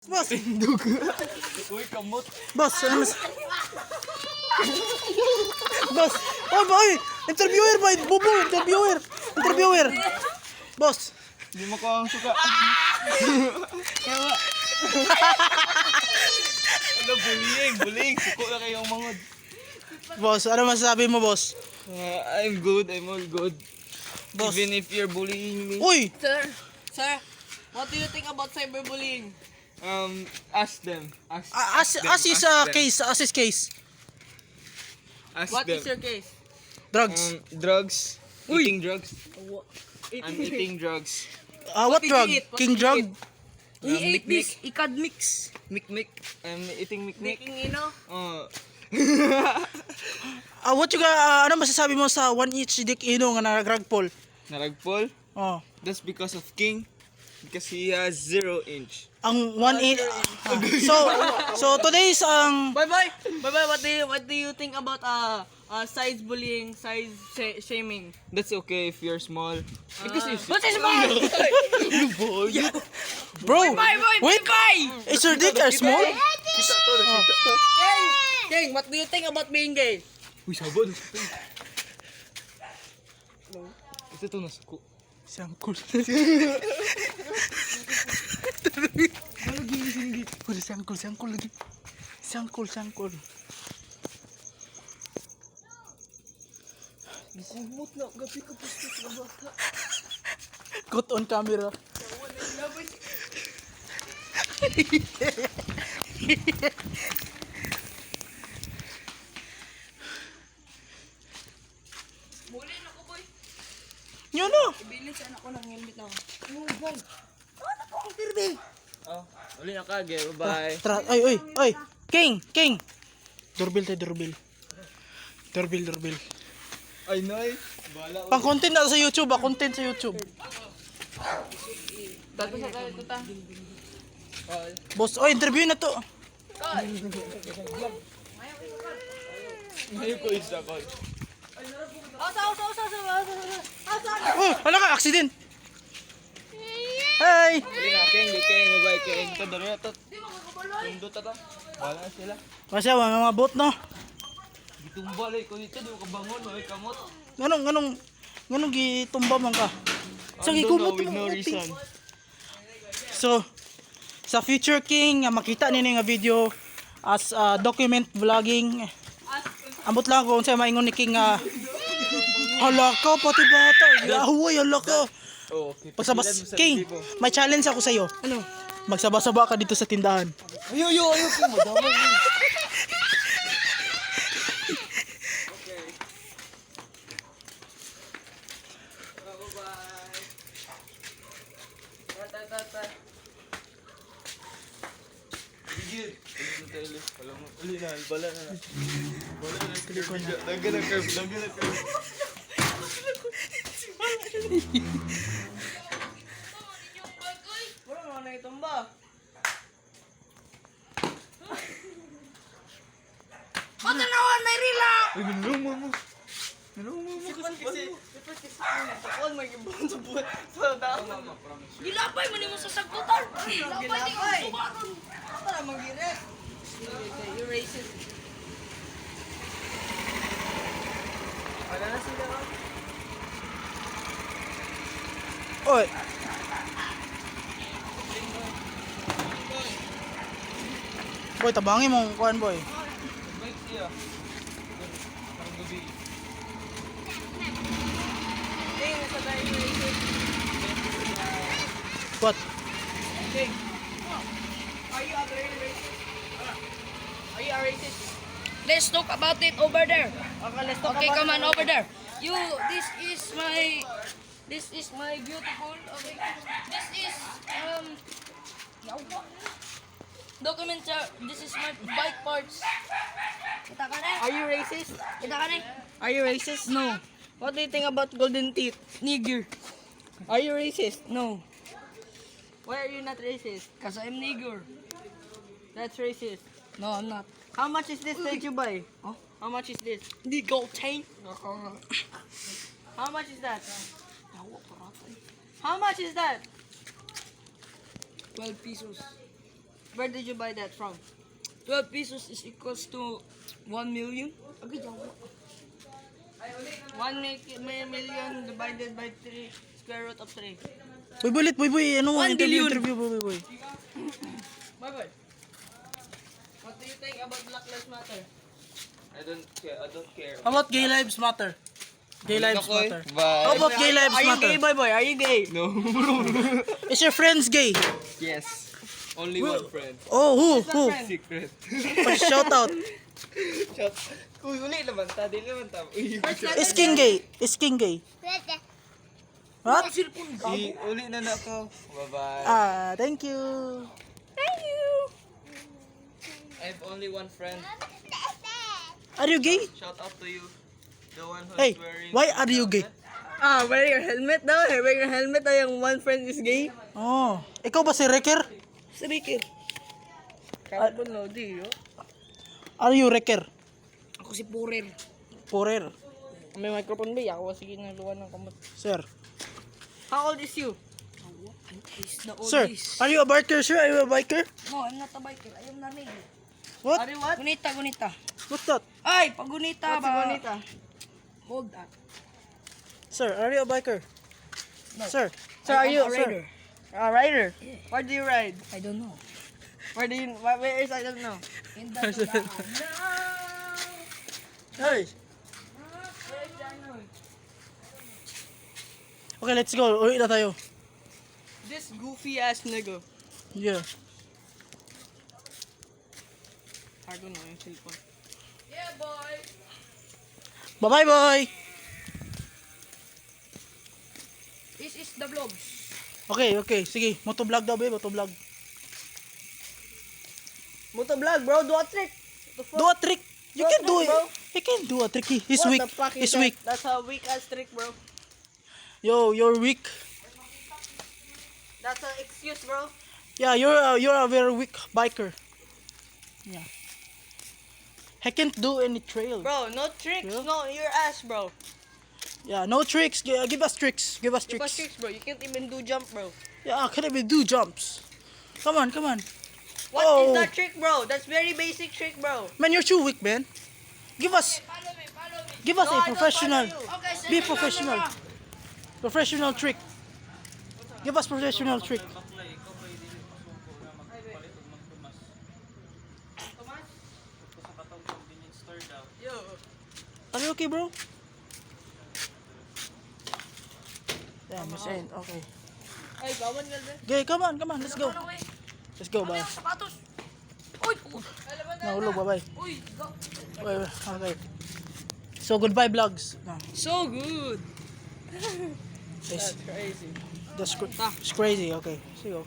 Boss! Uy, kamot. Boss! Ano mas... Boss! Oh boy! Interviewer ba? Bubo! Interviewer! Interviewer! Boss! Hindi mo ko ang suka. Ano, bullying. Suko na kayong mangod. Boss, ano masasabi mo, boss? I'm good. I'm all good. Boss. Even if you're bullying me. Uy! Sir, what do you think about cyberbullying? Ask them. As is case, as is case. Ask What them. is your case? Drugs. Drugs. Eating drugs. I'm eating drugs. What did drug? you eat? What King did you drug? eat? He ate this Ikad mix. Mikmik. I'm eating mikmik. Making, you know? What you ano masasabi mo sa one each dick ino nga nagragpol? Naragpol. Oh. That's because of King. Because he has 0 inch. Ang one inch. So today's Bye. What do you think about size bullying, size shaming? That's okay if you're small. Because if What is mine? bro. Wait. Bye. Is your dick are small? King, what do you think about being gay? Uy, sabon. Ito to nasuko. Si Uncle. Udah si Uncle lagi. Si Uncle. Simut na, gabi ka pustos na bata. Got on camera. Bulin ako, boy. Yun no. Bilin sa anak ko ng helmet na. Oh, boy. Ano po ang tirbe? Oh, uli na kage. Bye-bye. Tara, ay. King. Doorbell. Ay, nay. Bala. Pang content na sa YouTube, content sa YouTube. Tato sa tayo, tuta. Boss, interview na to. Ngayon ko is the call. Asa. Oh, wala ka, accident. Hi. Uli na, King. Bye-bye, King. Ito, dali na to. Tundot na to. Bala na sila. Masya, mga bot no. Gitumbal eh. Kung ito, di mo kabangon. May kamot. Nganong gitumba man ka? So I don't know, gikumot with lang no ang reason. So sa future King makita ninyo nga video as document vlogging. Ambot lang ko unsa maingon ni King nga hala ka pati bata. Yahuy hala ka. Oh, okay. Pagsabas King, may challenge ako sa iyo. Ano? Magsaba-saba ka dito sa tindahan. Ayo, King. Madamay. Uli na, bala na. Dagan na curve. Wala mo na itumba. Patanawan, may rila! Ay, niluma mo. Sipan kasi takuan may gibon sa buhat sa daan. Gilapay man mo sa sagutan. Gilapay. Para mangiret. You racist. Wala na sila ka. Oy. Boy, tabangin mo kuan boy. Bike siya. Parang gabi. King, sa tayo racist. What? King. Are you a very racist? Are you a racist? Let's talk about it over there. Okay, let's talk about come on over there. You, this is my beautiful, okay, this is, this is my bike parts. Are you racist? Are you racist? No. What do you think about golden teeth? Nigger. Are you racist? No. Why are you not racist? Because I'm nigger. That's racist. No, I'm not. How much is this that you buy? Oh? How much is this? The gold chain. How much is that? How much is that? 12 pesos. Where did you buy that from? 12 pesos is equals to 1 million. Okay, 1 million divided by 3, square root of 3. Boy, bulit, boy, ano, 1 billion. interview, boy. Bye-bye. What do you think about Black Lives Matter? I don't care. How about gay lives matter? Gay lives Nakoy. matter. Bye. How about gay lives Are you matter? gay, boy? Are you gay? No. Is your friends gay? Yes. Only one friend. Oh, who? Secret. Oh, shout out. Shut. Uy, uli naman ta. Di naman ta. Uy, Is King gay? Is King gay? What? uli na na ako. Bye-bye. Thank you. I have only one friend. Are you gay? Shout out to you. The one who's Hey, wearing... why are you gay? Wear your helmet daw. Wear your helmet daw. Yung one friend is gay. Oh, ikaw ba si Wrecker? Sirikir. Carbon Lodi, yo. Are you Wrecker? Ako si Purer. Porer. May microphone ba? Ako sige na luwan ng kamot. Sir. How old is you? The Sir, are you a biker, sir? Are you a biker? No, I'm not a biker. I am Nani. What? Are you what? Gunita. What's that? Ay, pag gunita What's ba? gunita? Hold that. Sir, are you a biker? No. Sir. Sir, are you a rider? A rider? Yeah. Where do you ride? I don't know. Where is I don't know? In the no. Hey. Okay, let's go. Uwi na tayo. This goofy ass nigga. Yeah. Cargo na yung cellphone. Bye-bye, boy. This is the vlogs. Okay. Sige, motovlog daw, babe. Motovlog. Motovlog, bro. Do a trick. Do a trick. You Do a can do trick, it. bro. He can do a trick. He's What weak. the fuck is He's that? weak. That's a weak ass trick, bro. Yo, you're weak. That's an excuse, bro. Yeah, you're a very weak biker. Yeah. I can't do any trail. Bro, no tricks. Yeah. No, your ass, bro. Yeah, no tricks. Give us tricks. Give us Give us tricks. tricks, bro. You can't even do jump, bro. Yeah, I can't even do jumps. Come on. What Oh. is that trick, bro? That's very basic trick, bro. Man, you're too weak, man. Give us a professional. Be professional. Professional trick. Give us professional trick. Yo. Are you okay, bro? Yeah, Miss Ain. Okay. Ay, bawan nga din. Okay, come on. Let's go. Let's go, bye. Sapatos. Uy! Nahulog, bye-bye. Uy! Go. Wait. Okay. So, goodbye, vlogs. No, So good. it's, Crazy. it's crazy. Okay, see you.